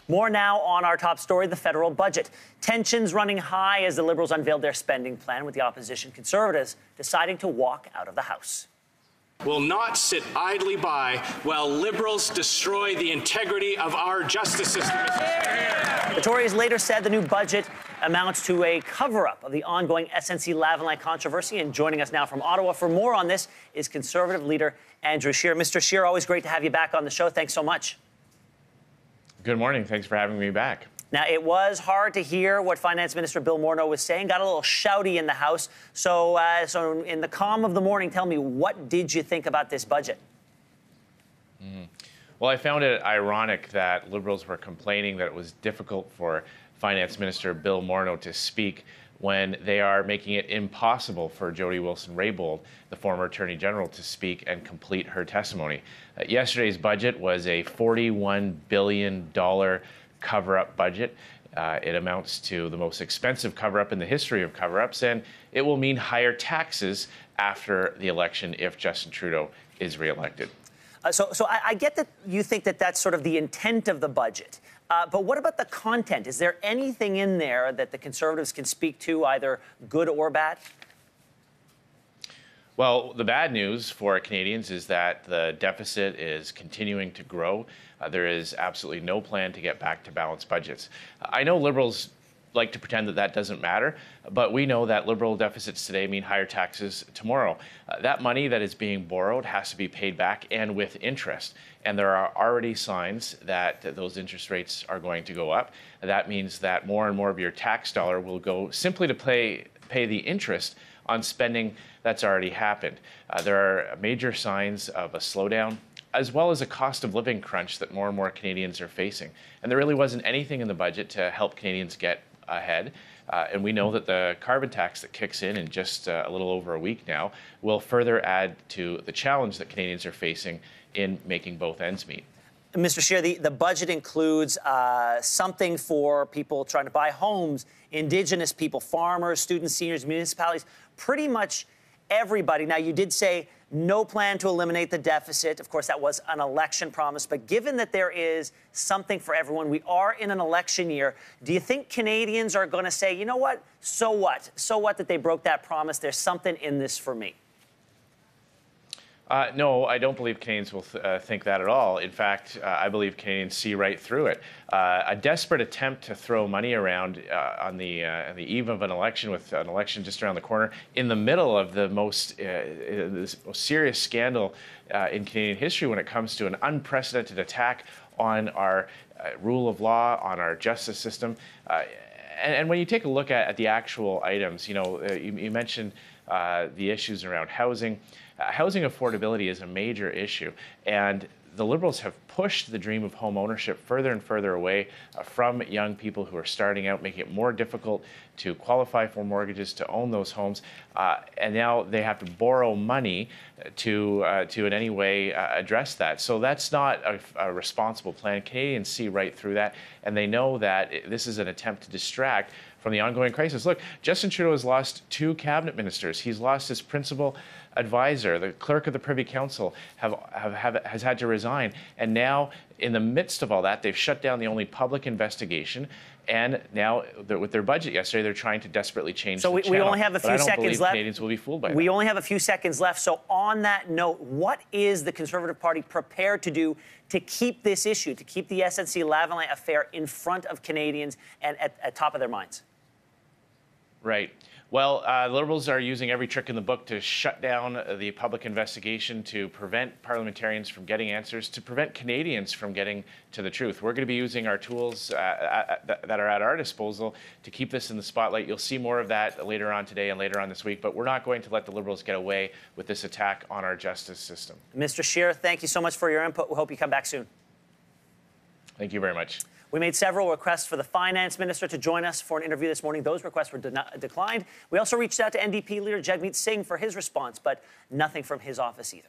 More now on our top story, the federal budget. Tensions running high as the Liberals unveiled their spending plan, with the opposition Conservatives deciding to walk out of the House. Will not sit idly by while Liberals destroy the integrity of our justice system. The Tories later said the new budget amounts to a cover-up of the ongoing SNC-Lavalin controversy. And joining us now from Ottawa for more on this is Conservative leader Andrew Scheer. Mr. Scheer, always great to have you back on the show. Thanks so much. Good morning. Thanks for having me back. Now, it was hard to hear what Finance Minister Bill Morneau was saying. Got a little shouty in the House. So in the calm of the morning, tell me, what did you think about this budget? Well, I found it ironic that Liberals were complaining that it was difficult for Finance Minister Bill Morneau to speak when they are making it impossible for Jody Wilson-Raybould, the former Attorney General, to speak and complete her testimony. Yesterday's budget was a $41 billion cover-up budget. It amounts to the most expensive cover-up in the history of cover-ups, and it will mean higher taxes after the election if Justin Trudeau is re-elected. So I get that you think that that's sort of the intent of the budget. But what about the content? Is there anything in there that the Conservatives can speak to, either good or bad? Well, the bad news for Canadians is that the deficit is continuing to grow. There is absolutely no plan to get back to balanced budgets. I know Liberals like to pretend that that doesn't matter, but we know that Liberal deficits today mean higher taxes tomorrow. That money that is being borrowed has to be paid back, and with interest. And there are already signs that those interest rates are going to go up. That means that more and more of your tax dollar will go simply to pay the interest on spending that's already happened. There are major signs of a slowdown, as well as a cost of living crunch that more and more Canadians are facing. And there really wasn't anything in the budget to help Canadians get ahead. And we know that the carbon tax that kicks in just a little over a week now will further add to the challenge that Canadians are facing in making both ends meet. Mr. Scheer, the budget includes something for people trying to buy homes, Indigenous people, farmers, students, seniors, municipalities, pretty much everybody. Now, you did say no plan to eliminate the deficit. Of course, that was an election promise. But given that there is something for everyone, we are in an election year, do you think Canadians are going to say, you know what? So what? So what that they broke that promise? There's something in this for me. No, I don't believe Canadians will think that at all. In fact, I believe Canadians see right through it. A desperate attempt to throw money around on the eve of an election, with an election just around the corner, in the middle of the most serious scandal in Canadian history when it comes to an unprecedented attack on our rule of law, on our justice system. And when you take a look at the actual items, you mentioned the issues around housing. Housing affordability is a major issue, and the Liberals have pushed the dream of home ownership further and further away from young people who are starting out, making it more difficult to qualify for mortgages, to own those homes, and now they have to borrow money to in any way address that. So that's not a responsible plan. Canadians see right through that, and they know that this is an attempt to distract from the ongoing crisis. Look, Justin Trudeau has lost 2 cabinet ministers. He's lost his principal advisor. The clerk of the Privy Council has had to resign. And now, in the midst of all that, they've shut down the only public investigation. And now, with their budget yesterday, they're trying to desperately change the channel. We only have a few seconds left. Canadians will be fooled by that. We only have a few seconds left. So on that note, what is the Conservative Party prepared to do to keep this issue, to keep the SNC-Lavalin affair in front of Canadians and at top of their minds? Right. Well, the Liberals are using every trick in the book to shut down the public investigation, to prevent parliamentarians from getting answers, to prevent Canadians from getting to the truth. We're going to be using our tools that are at our disposal to keep this in the spotlight. You'll see more of that later on today and later on this week, but we're not going to let the Liberals get away with this attack on our justice system. Mr. Scheer, thank you so much for your input. We hope you come back soon. Thank you very much. We made several requests for the finance minister to join us for an interview this morning. Those requests were declined. We also reached out to NDP leader Jagmeet Singh for his response, but nothing from his office either.